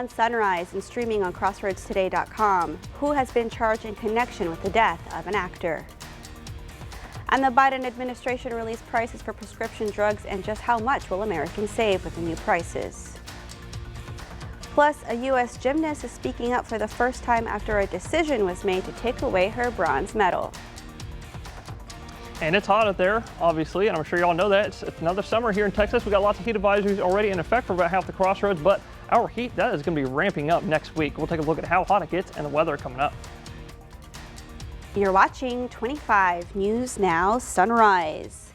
On Sunrise and streaming on crossroadstoday.com, who has been charged in connection with the death of an actor? And the Biden administration released prices for prescription drugs, and just how much will Americans save with the new prices? Plus, a U.S. gymnast is speaking up for the first time after a decision was made to take away her bronze medal. And it's hot out there, obviously, and I'm sure y'all know that. It's another summer here in Texas. We got lots of heat advisories already in effect for about half the crossroads, but our heat, that is going to be ramping up next week. We'll take a look at how hot it gets and the weather coming up. You're watching 25 News Now Sunrise.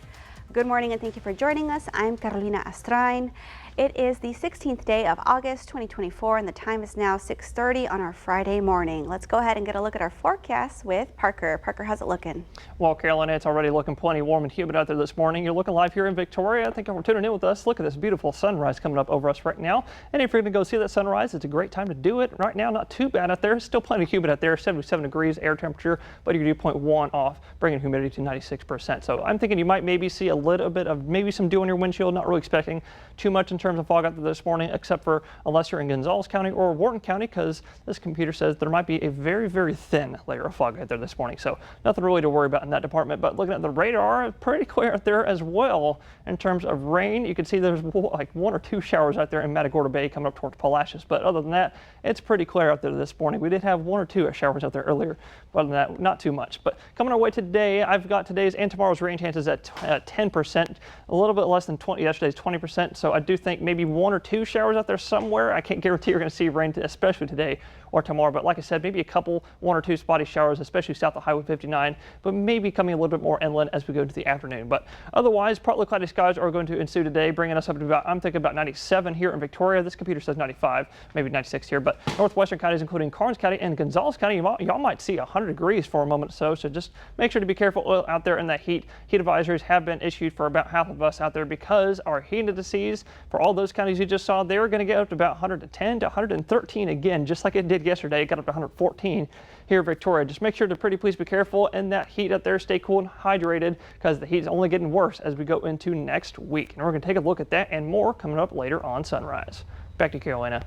Good morning and thank you for joining us. I'm Carolina Astrain. It is the 16th day of August 2024 and the time is now 6:30 on our Friday morning. Let's go ahead and get a look at our forecast with Parker. Parker, how's it looking? Well, Carolina, it's already looking plenty warm and humid out there this morning. You're looking live here in Victoria. Thank you for tuning in with us. Look at this beautiful sunrise coming up over us right now. And if you're going to go see that sunrise, it's a great time to do it. Right now, not too bad out there. Still plenty humid out there, 77 degrees air temperature, but you do 0.1 off, bringing humidity to 96%. So I'm thinking you might maybe see a little bit of maybe some dew on your windshield. Not really expecting too much in terms of fog out there this morning, except for unless you're in Gonzales County or Wharton County, because this computer says there might be a very, very thin layer of fog out there this morning. So nothing really to worry about in that department. But looking at the radar, pretty clear out there as well in terms of rain. You can see there's like 1 or 2 showers out there in Matagorda Bay coming up towards Palacios. But other than that, it's pretty clear out there this morning. We did have 1 or 2 showers out there earlier, but other than that, not too much. But coming our way today, I've got today's and tomorrow's rain chances at 10%, a little bit less than yesterday's 20%. So I do think maybe 1 or 2 showers out there somewhere. I can't guarantee you're going to see rain, especially today or tomorrow. But like I said, maybe a couple, 1 or 2 spotty showers, especially south of Highway 59, but maybe coming a little bit more inland as we go to the afternoon. But otherwise, partly cloudy skies are going to ensue today, bringing us up to about, I'm thinking about 97 here in Victoria. This computer says 95, maybe 96 here. But northwestern counties, including Karnes County and Gonzales County, y'all might see 100 degrees for a moment or so. So just make sure to be careful out there in that heat. Heat advisories have been issued for about half of us out there because our heat indices for all those counties you just saw, they're going to get up to about 110 to 113 again, just like it did yesterday. It got up to 114 here in Victoria. Just make sure to please be careful in that heat out there. Stay cool and hydrated because the heat is only getting worse as we go into next week. And we're going to take a look at that and more coming up later on Sunrise. Back to Carolina.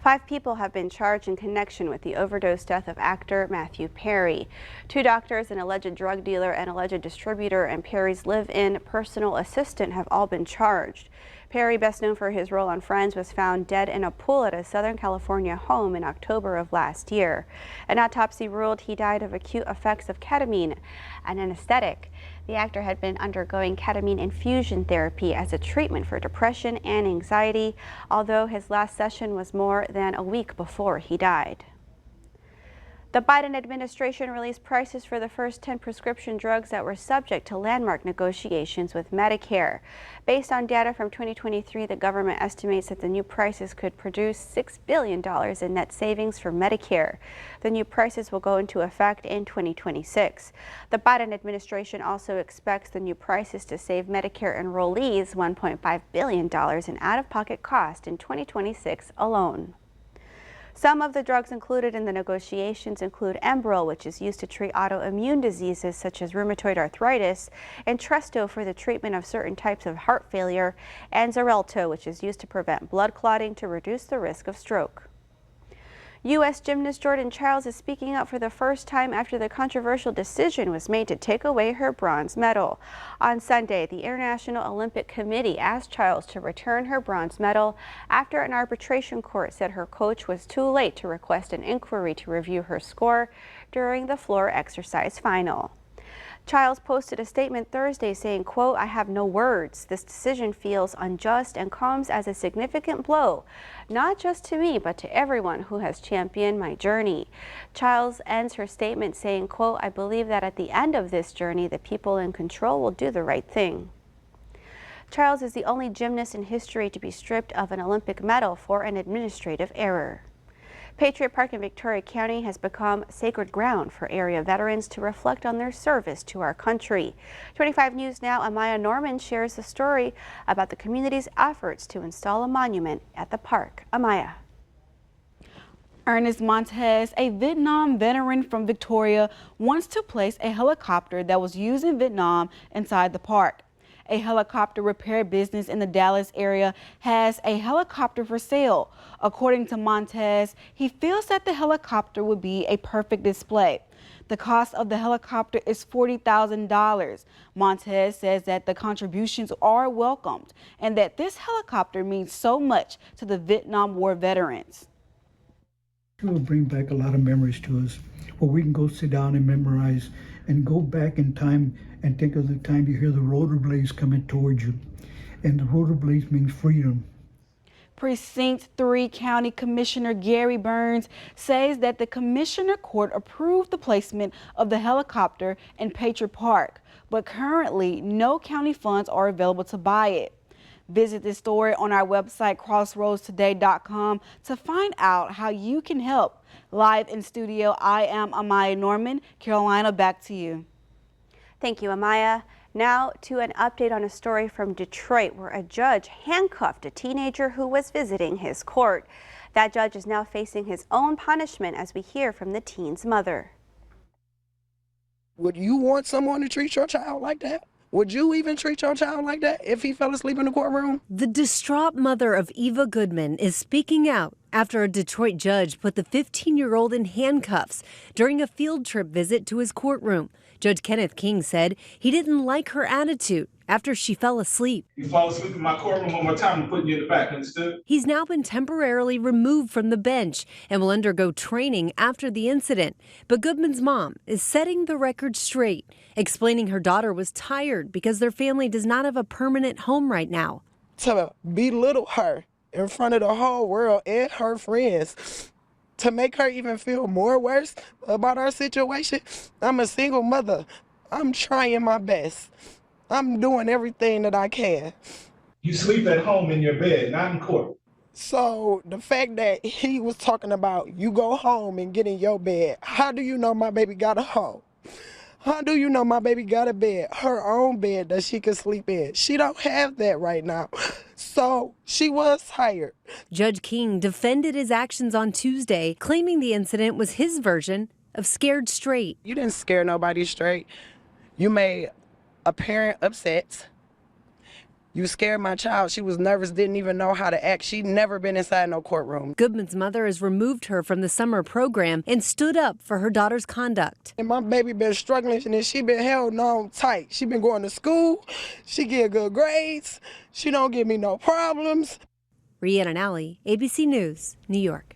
5 people have been charged in connection with the overdose death of actor Matthew Perry. 2 doctors, an alleged drug dealer, an alleged distributor, and Perry's live-in personal assistant have all been charged. Perry, best known for his role on Friends, was found dead in a pool at a Southern California home in October of last year. An autopsy ruled he died of acute effects of ketamine, an anesthetic. The actor had been undergoing ketamine infusion therapy as a treatment for depression and anxiety, although his last session was more than a week before he died. The Biden administration released prices for the first 10 prescription drugs that were subject to landmark negotiations with Medicare. Based on data from 2023, the government estimates that the new prices could produce $6 billion in net savings for Medicare. The new prices will go into effect in 2026. The Biden administration also expects the new prices to save Medicare enrollees $1.5 billion in out-of-pocket cost in 2026 alone. Some of the drugs included in the negotiations include Enbrel, which is used to treat autoimmune diseases such as rheumatoid arthritis, and Entresto for the treatment of certain types of heart failure, and Xarelto, which is used to prevent blood clotting to reduce the risk of stroke. U.S. gymnast Jordan Chiles is speaking up for the first time after the controversial decision was made to take away her bronze medal. On Sunday, the International Olympic Committee asked Chiles to return her bronze medal after an arbitration court said her coach was too late to request an inquiry to review her score during the floor exercise final. Chiles posted a statement Thursday saying, quote, "I have no words. This decision feels unjust and comes as a significant blow, not just to me, but to everyone who has championed my journey." Chiles ends her statement saying, quote, "I believe that at the end of this journey, the people in control will do the right thing." Chiles is the only gymnast in history to be stripped of an Olympic medal for an administrative error. Patriot Park in Victoria County has become sacred ground for area veterans to reflect on their service to our country. 25 News Now, Amaya Norman shares the story about the community's efforts to install a monument at the park. Amaya. Ernest Montez, a Vietnam veteran from Victoria, wants to place a helicopter that was used in Vietnam inside the park. a helicopter repair business in the Dallas area, has a helicopter for sale. According to Montez, he feels that the helicopter would be a perfect display. The cost of the helicopter is $40,000. Montez says that the contributions are welcomed and that this helicopter means so much to the Vietnam War veterans. It will bring back a lot of memories to us where we can go sit down and memorize and go back in time and think of the time you hear the rotor blades coming towards you. And the rotor blades means freedom. Precinct 3 County Commissioner Gary Burns says that the Commissioner Court approved the placement of the helicopter in Patriot Park, but currently no county funds are available to buy it. Visit this story on our website, crossroadstoday.com, to find out how you can help. Live in studio, I am Amaya Norman. Carolina, back to you. Thank you, Amaya. Now to an update on a story from Detroit where a judge handcuffed a teenager who was visiting his court. That judge is now facing his own punishment, as we hear from the teen's mother. Would you want someone to treat your child like that? Would you even treat your child like that if he fell asleep in the courtroom? The distraught mother of Eva Goodman is speaking out after a Detroit judge put the 15-year-old in handcuffs during a field trip visit to his courtroom. Judge Kenneth King said he didn't like her attitude after she fell asleep. You fall asleep in my courtroom one more time, I'm putting you in the back, understood? He's now been temporarily removed from the bench and will undergo training after the incident. But Goodman's mom is setting the record straight, explaining her daughter was tired because their family does not have a permanent home right now. To belittle her in front of the whole world and her friends, to make her even feel more worse about our situation. I'm a single mother. I'm trying my best. I'm doing everything that I can. You sleep at home in your bed, not in court. So the fact that he was talking about you go home and get in your bed, how do you know my baby got a home? How do you know my baby got a bed, her own bed that she could sleep in? She don't have that right now. So she was tired. Judge King defended his actions on Tuesday, claiming the incident was his version of scared straight. You didn't scare nobody straight. You made a parent upset. You scared my child. She was nervous, didn't even know how to act. She'd never been inside no courtroom. Goodman's mother has removed her from the summer program and stood up for her daughter's conduct. And my baby been struggling and she been held on tight. She been going to school. She get good grades. She don't give me no problems. Rhiannon Alley, ABC News, New York.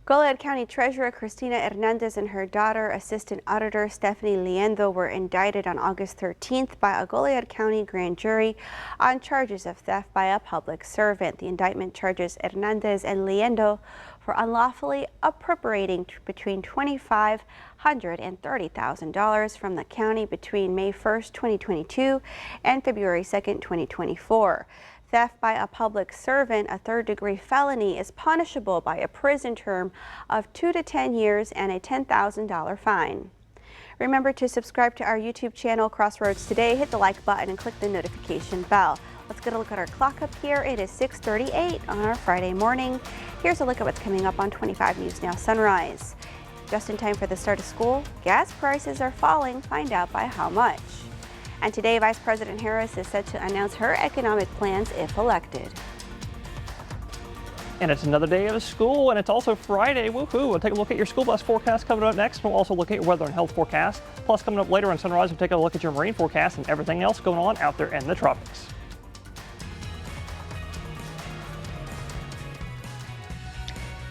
Goliad County Treasurer Cristina Hernandez and her daughter, Assistant Auditor Stephanie Liendo, were indicted on August 13th by a Goliad County grand jury on charges of theft by a public servant. The indictment charges Hernandez and Liendo for unlawfully appropriating between $2,500 and $30,000 from the county between May 1st, 2022 and February 2nd, 2024. Theft by a public servant, a third-degree felony, is punishable by a prison term of 2 to 10 years and a $10,000 fine. Remember to subscribe to our YouTube channel, Crossroads Today. Hit the like button and click the notification bell. Let's get a look at our clock up here. It is 6:38 on our Friday morning. Here's a look at what's coming up on 25 News Now Sunrise. Just in time for the start of school, gas prices are falling. Find out by how much. And today, Vice President Harris is set to announce her economic plans if elected. And it's another day of school, and it's also Friday. Woohoo! We'll take a look at your school bus forecast coming up next. We'll also look at your weather and health forecast. Plus, coming up later on Sunrise, we'll take a look at your marine forecast and everything else going on out there in the tropics.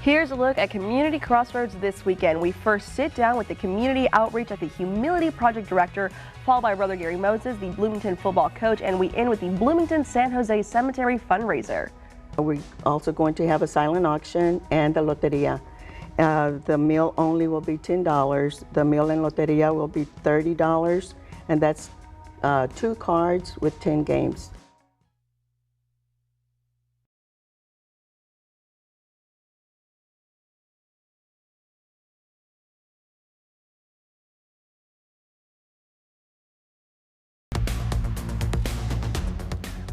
Here's a look at Community Crossroads this weekend. We first sit down with the community outreach at the Humility Project Director, followed by Brother Gary Moses, the Bloomington football coach, and we end with the Bloomington San Jose Cemetery fundraiser. We're also going to have a silent auction and the loteria. The meal only will be $10. The meal and loteria will be $30, and that's 2 cards with 10 games.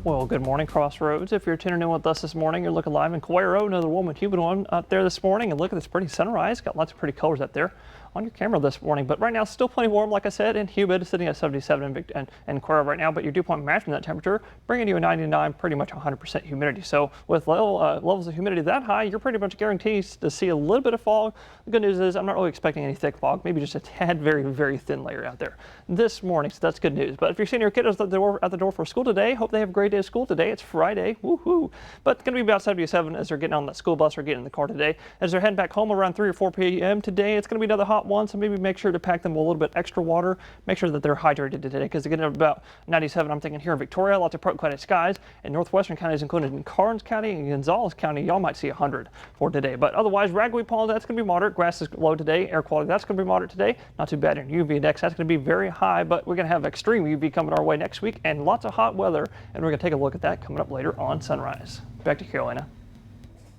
Well, good morning, Crossroads. If you're tuning in with us this morning, you're looking live in Cuero, another warm and humid one out there this morning. And look at this pretty sunrise. Got lots of pretty colors out there on your camera this morning. But right now, still plenty warm, like I said, and humid, sitting at 77 in Cuero right now. But your dew point matching that temperature, bringing you a 99, pretty much 100% humidity. So with levels of humidity that high, you're pretty much guaranteed to see a little bit of fog. The good news is I'm not really expecting any thick fog, maybe just a tad, very, very thin layer out there this morning. So that's good news. But if you're seeing your kiddos at the door for school today, hope they have a great day of school today. It's Friday, woohoo! But it's going to be about 77 as they're getting on that school bus or getting in the car today. As they're heading back home around 3 or 4 p.m. today, it's going to be another hot one. So maybe make sure to pack them a little bit extra water. Make sure that they're hydrated today because they're getting up about 97. I'm thinking here in Victoria, lots of clouded skies. In northwestern counties, including in Karnes County and Gonzales County, y'all might see 100 for today. But otherwise, ragweed pollen, that's going to be moderate. Grass is low today. Air quality, that's going to be moderate today. Not too bad. And UV index, that's going to be very high. But we're going to have extreme UV coming our way next week and lots of hot weather. And we're going to take a look at that coming up later on Sunrise. Back to Carolina.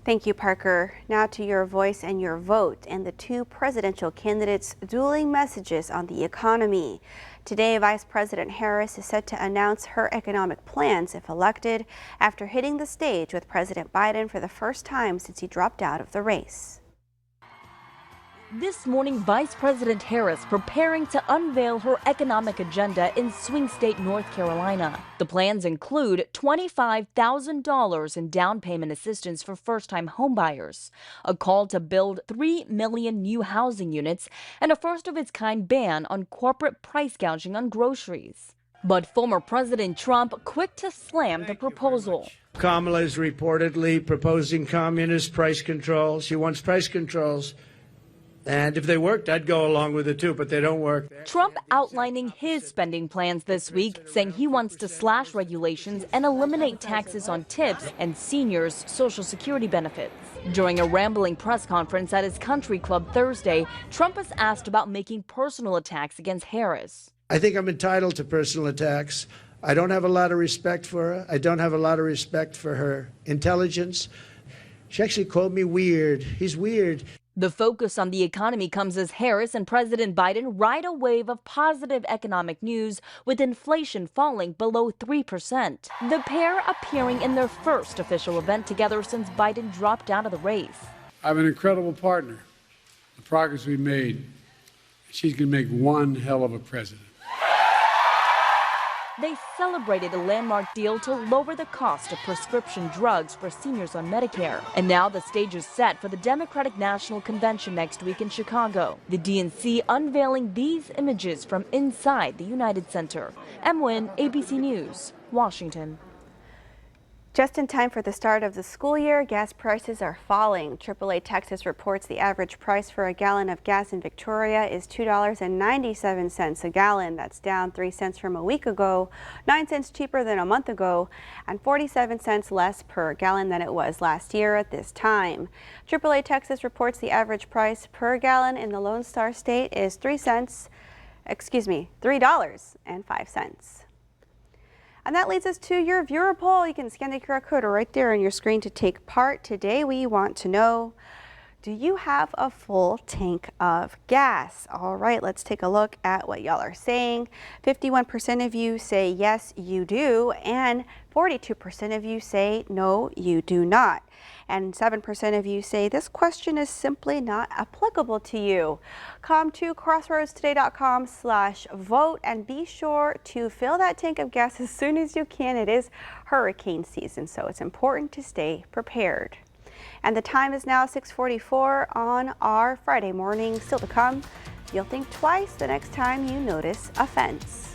Thank you, Parker. Now to your voice and your vote and the two presidential candidates' dueling messages on the economy. Today, Vice President Harris is set to announce her economic plans if elected after hitting the stage with President Biden for the first time since he dropped out of the race. This morning, Vice President Harris preparing to unveil her economic agenda in swing state North Carolina. The plans include $25,000 in down payment assistance for first-time homebuyers, a call to build 3 million new housing units, and a first-of-its-kind ban on corporate price gouging on groceries. But former President Trump quick to slam the proposal. Kamala is reportedly proposing communist price controls. She wants price controls. And if they worked, I'd go along with it too, but they don't work. Trump outlining his spending plans this week, saying he wants to slash regulations and eliminate taxes on tips and seniors' Social Security benefits. During a rambling press conference at his country club Thursday, Trump is asked about making personal attacks against Harris. I think I'm entitled to personal attacks. I don't have a lot of respect for her. I don't have a lot of respect for her intelligence. She actually called me weird. He's weird. The focus on the economy comes as Harris and President Biden ride a wave of positive economic news, with inflation falling below 3%. The pair appearing in their first official event together since Biden dropped out of the race. I have an incredible partner. The progress we made, she's going to make one hell of a president. They celebrated a landmark deal to lower the cost of prescription drugs for seniors on Medicare. And now the stage is set for the Democratic National Convention next week in Chicago. The DNC unveiling these images from inside the United Center. Em Nguyen, ABC News, Washington. Just in time for the start of the school year, gas prices are falling. AAA Texas reports the average price for a gallon of gas in Victoria is $2.97 a gallon. That's down 3 cents from a week ago, 9 cents cheaper than a month ago, and 47 cents less per gallon than it was last year at this time. AAA Texas reports the average price per gallon in the Lone Star State is $3.05. And that leads us to your viewer poll. You can scan the QR code right there on your screen to take part. Today we want to know, do you have a full tank of gas? All right, let's take a look at what y'all are saying. 51% of you say yes, you do, and 42% of you say no, you do not. And 7% of you say this question is simply not applicable to you. Come to crossroadstoday.com/vote and be sure to fill that tank of gas as soon as you can. It is hurricane season, so it's important to stay prepared. And the time is now 6:44 on our Friday morning. Still to come, you'll think twice the next time you notice a fence.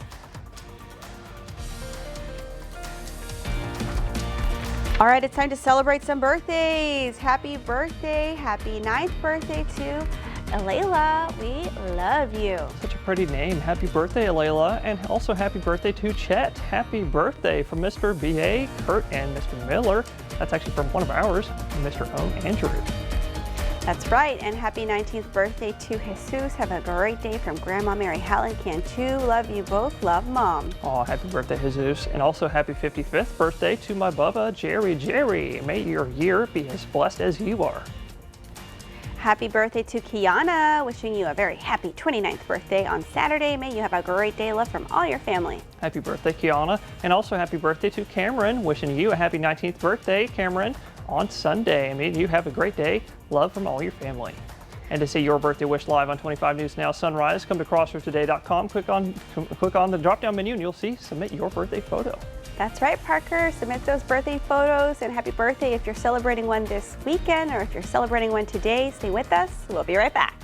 All right, it's time to celebrate some birthdays. Happy birthday, happy 9th birthday to Alayla. We love you. Such a pretty name. Happy birthday, Alayla. And also happy birthday to Chet. Happy birthday from Mr. B.A., Kurt, and Mr. Miller. That's actually from one of ours, Mr. O. Andrew. That's right, and happy 19th birthday to Jesus. Have a great day from Grandma Mary Helen Cantu. Love you both. Love, Mom. Oh, happy birthday, Jesus. And also happy 55th birthday to my Bubba, Jerry. May your year be as blessed as you are. Happy birthday to Kiana. Wishing you a very happy 29th birthday on Saturday. May you have a great day. Love from all your family. Happy birthday, Kiana. And also happy birthday to Cameron. Wishing you a happy 19th birthday, Cameron, on Sunday. May you have a great day. Love from all your family. And to see your birthday wish live on 25 News Now Sunrise, come to crossroadstoday.com, click on the drop-down menu, and you'll see Submit Your Birthday Photo. That's right, Parker. Submit those birthday photos, and happy birthday if you're celebrating one this weekend or if you're celebrating one today. Stay with us. We'll be right back.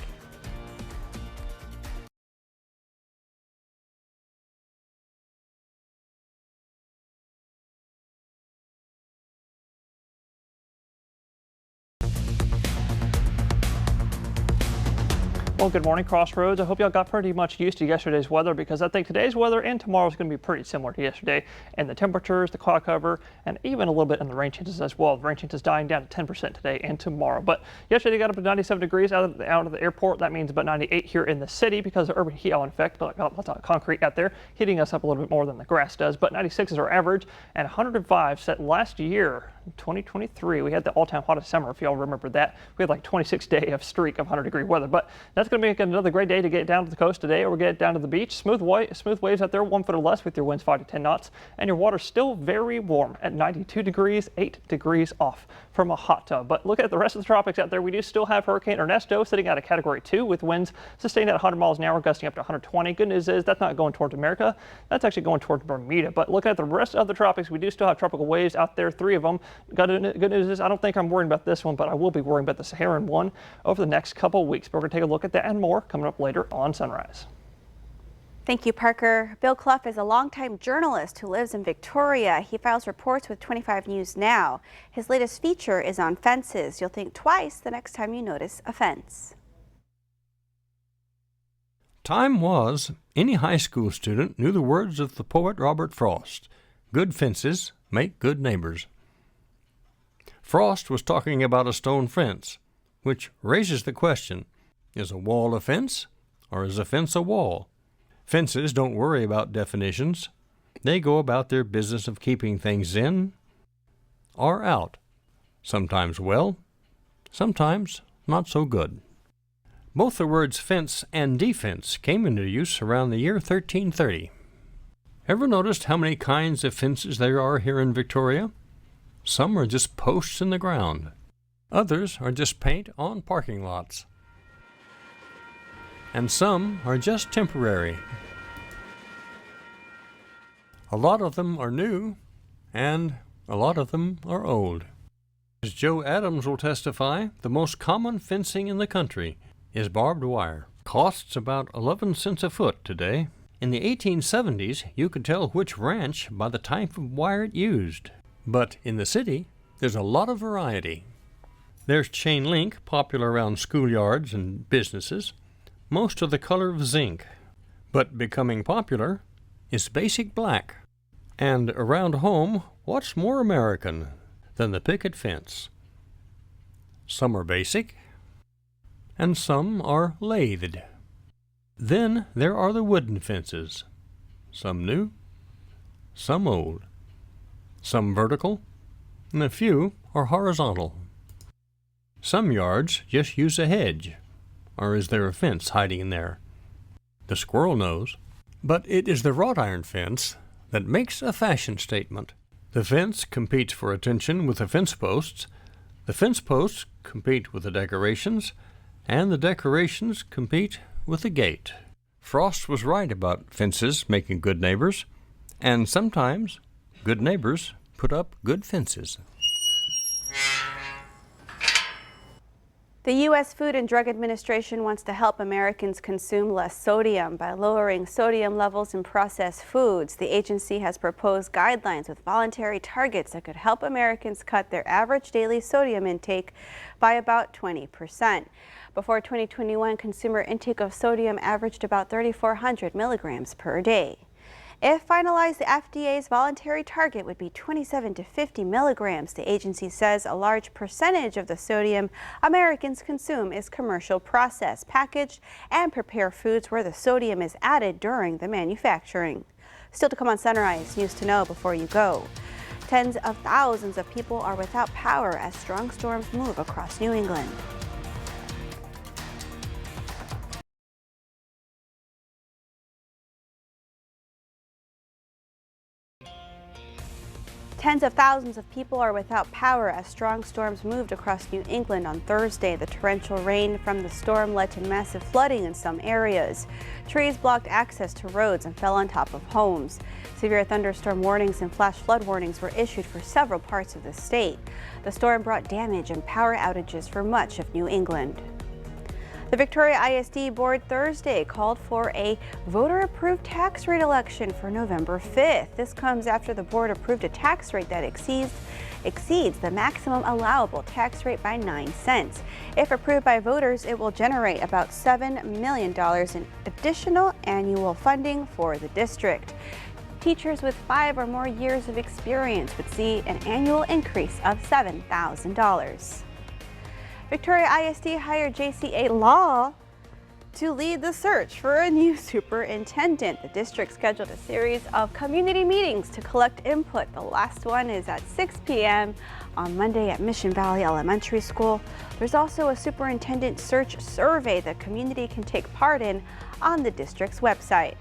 Well, good morning, Crossroads. I hope y'all got pretty much used to yesterday's weather, because I think today's weather and tomorrow's going to be pretty similar to yesterday. And the temperatures, the cloud cover, and even a little bit in the rain chances as well. The rain chances dying down to 10% today and tomorrow. But yesterday got up to 97 degrees out of the airport. That means about 98 here in the city because of urban heat island effect. But got lots of concrete out there, heating us up a little bit more than the grass does. But 96 is our average, and 105 set last year. 2023, we had the all-time hottest summer, if y'all remember that. We had like 26-day of streak of 100-degree weather, but that's going to make another great day to get down to the coast today, or we'll get down to the beach. Smooth waves out there, 1 foot or less with your winds 5 to 10 knots, and your water's still very warm at 92 degrees, 8 degrees off from a hot tub. But look at the rest of the tropics out there. We do still have Hurricane Ernesto sitting at a Category 2 with winds sustained at 100 miles an hour, gusting up to 120. Good news is that's not going towards America. That's actually going towards Bermuda. But looking at the rest of the tropics, we do still have tropical waves out there, 3 of them. Good news is I don't think I'm worried about this one, but I will be worrying about the Saharan one over the next couple of weeks. But we're going to take a look at that and more coming up later on Sunrise. Thank you, Parker. Bill Clough is a longtime journalist who lives in Victoria. He files reports with 25 News Now. His latest feature is on fences. You'll think twice the next time you notice a fence. Time was, any high school student knew the words of the poet Robert Frost. Good fences make good neighbors. Frost was talking about a stone fence, which raises the question, is a wall a fence, or is a fence a wall? Fences don't worry about definitions. They go about their business of keeping things in or out, sometimes well, sometimes not so good. Both the words fence and defense came into use around the year 1330. Ever noticed how many kinds of fences there are here in Victoria? Some are just posts in the ground. Others are just paint on parking lots. And some are just temporary. A lot of them are new, and a lot of them are old. As Joe Adams will testify, the most common fencing in the country is barbed wire. Costs about 11 cents a foot today. In the 1870s, you could tell which ranch by the type of wire it used. But in the city, there's a lot of variety. There's chain link, popular around schoolyards and businesses. Most are the color of zinc. But becoming popular is basic black. And around home, what's more American than the picket fence? Some are basic, and some are lathed. Then there are the wooden fences, some new, some old, some vertical, and a few are horizontal. Some yards just use a hedge, or is there a fence hiding in there? The squirrel knows. But it is the wrought iron fence that makes a fashion statement. The fence competes for attention with the fence posts compete with the decorations, and the decorations compete with the gate. Frost was right about fences making good neighbors, and sometimes good neighbors put up good fences. The U.S. Food and Drug Administration wants to help Americans consume less sodium by lowering sodium levels in processed foods. The agency has proposed guidelines with voluntary targets that could help Americans cut their average daily sodium intake by about 20%. Before 2021, consumer intake of sodium averaged about 3,400 milligrams per day. If finalized, the FDA's voluntary target would be 27 to 50 milligrams. The agency says a large percentage of the sodium Americans consume is commercial processed, packaged, and prepared foods where the sodium is added during the manufacturing. Still to come on Sunrise, news to know before you go. Tens of thousands of people are without power as strong storms move across New England. Tens of thousands of people are without power as strong storms moved across New England on Thursday. The torrential rain from the storm led to massive flooding in some areas. Trees blocked access to roads and fell on top of homes. Severe thunderstorm warnings and flash flood warnings were issued for several parts of the state. The storm brought damage and power outages for much of New England. The Victoria ISD Board Thursday called for a voter-approved tax rate election for November 5th. This comes after the board approved a tax rate that exceeds the maximum allowable tax rate by 9 cents. If approved by voters, it will generate about $7 million in additional annual funding for the district. Teachers with 5 or more years of experience would see an annual increase of $7,000. Victoria ISD hired JCA Law to lead the search for a new superintendent. The district scheduled a series of community meetings to collect input. The last one is at 6 p.m. on Monday at Mission Valley Elementary School. There's also a superintendent search survey the community can take part in on the district's website.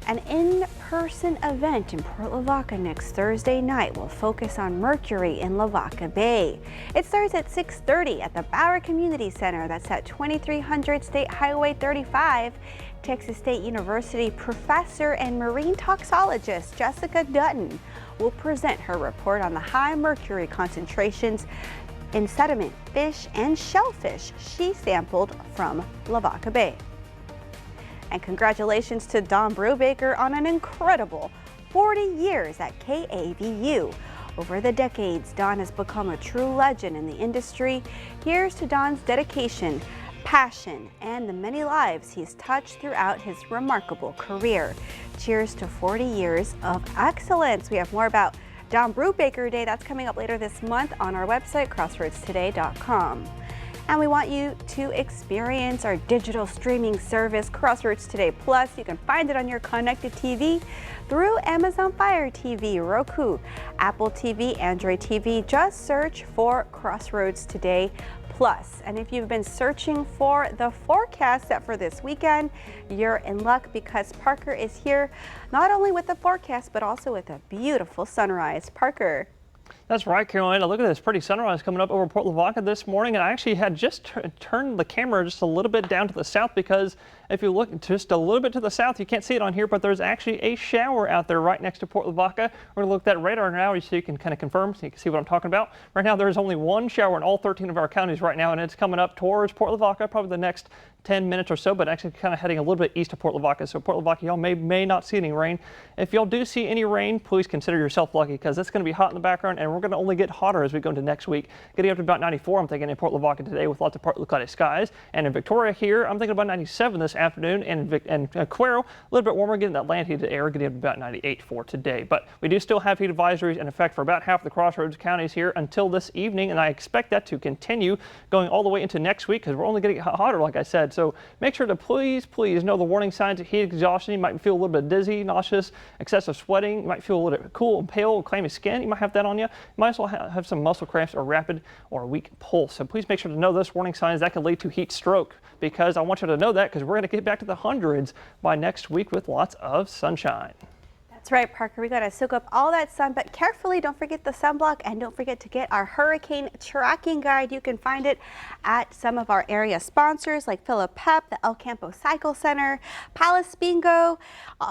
An in-person event in Port Lavaca next Thursday night will focus on mercury in Lavaca Bay. It starts at 6:30 at the Bauer Community Center. That's at 2300 State Highway 35. Texas State University professor and marine toxologist Jessica Dutton will present her report on the high mercury concentrations in sediment, fish, and shellfish she sampled from Lavaca Bay. And congratulations to Don Brubaker on an incredible 40 years at KAVU. Over the decades, Don has become a true legend in the industry. Here's to Don's dedication, passion, and the many lives he's touched throughout his remarkable career. Cheers to 40 years of excellence. We have more about Don Brubaker Day. That's coming up later this month on our website, crossroadstoday.com. And we want you to experience our digital streaming service, Crossroads Today Plus. You can find it on your connected TV through Amazon Fire TV, Roku, Apple TV, Android TV. Just search for Crossroads Today Plus. And if you've been searching for the forecast set for this weekend, you're in luck because Parker is here not only with the forecast, but also with a beautiful sunrise. Parker. That's right, Carolina. Look at this pretty sunrise coming up over Port Lavaca this morning. And I actually had just turned the camera just a little bit down to the south because if you look just a little bit to the south, you can't see it on here, but there's actually a shower out there right next to Port Lavaca. We're going to look at that radar now so you can kind of confirm, so you can see what I'm talking about. Right now, there's only one shower in all 13 of our counties right now, and it's coming up towards Port Lavaca, probably the next 10 minutes or so, but actually kind of heading a little bit east of Port Lavaca. So Port Lavaca, y'all may not see any rain. If y'all do see any rain, please consider yourself lucky because it's going to be hot in the background, and we're going to only get hotter as we go into next week. Getting up to about 94, I'm thinking, in Port Lavaca today with lots of partly cloudy skies. And in Victoria here, I'm thinking about 97 this afternoon. And Cuero, a little bit warmer, getting that land heated air, getting up to about 98 for today. But we do still have heat advisories in effect for about half the Crossroads counties here until this evening, and I expect that to continue going all the way into next week because we're only getting hotter, like I said. So make sure to please know the warning signs of heat exhaustion. You might feel a little bit dizzy, nauseous, excessive sweating. You might feel a little bit cool and pale, clammy skin. You might have that on you. You might as well have some muscle cramps or rapid or weak pulse. So please make sure to know those warning signs that can lead to heat stroke because I want you to know that because we're going to get back to the hundreds by next week with lots of sunshine. That's right, Parker. We got to soak up all that sun, but carefully, don't forget the sunblock and don't forget to get our hurricane tracking guide. You can find it at some of our area sponsors like Philip Pep, the El Campo Cycle Center, Palace Bingo,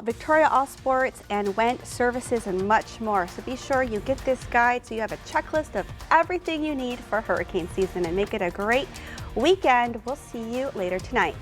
Victoria All Sports, and Went Services, and much more. So be sure you get this guide so you have a checklist of everything you need for hurricane season and make it a great weekend. We'll see you later tonight.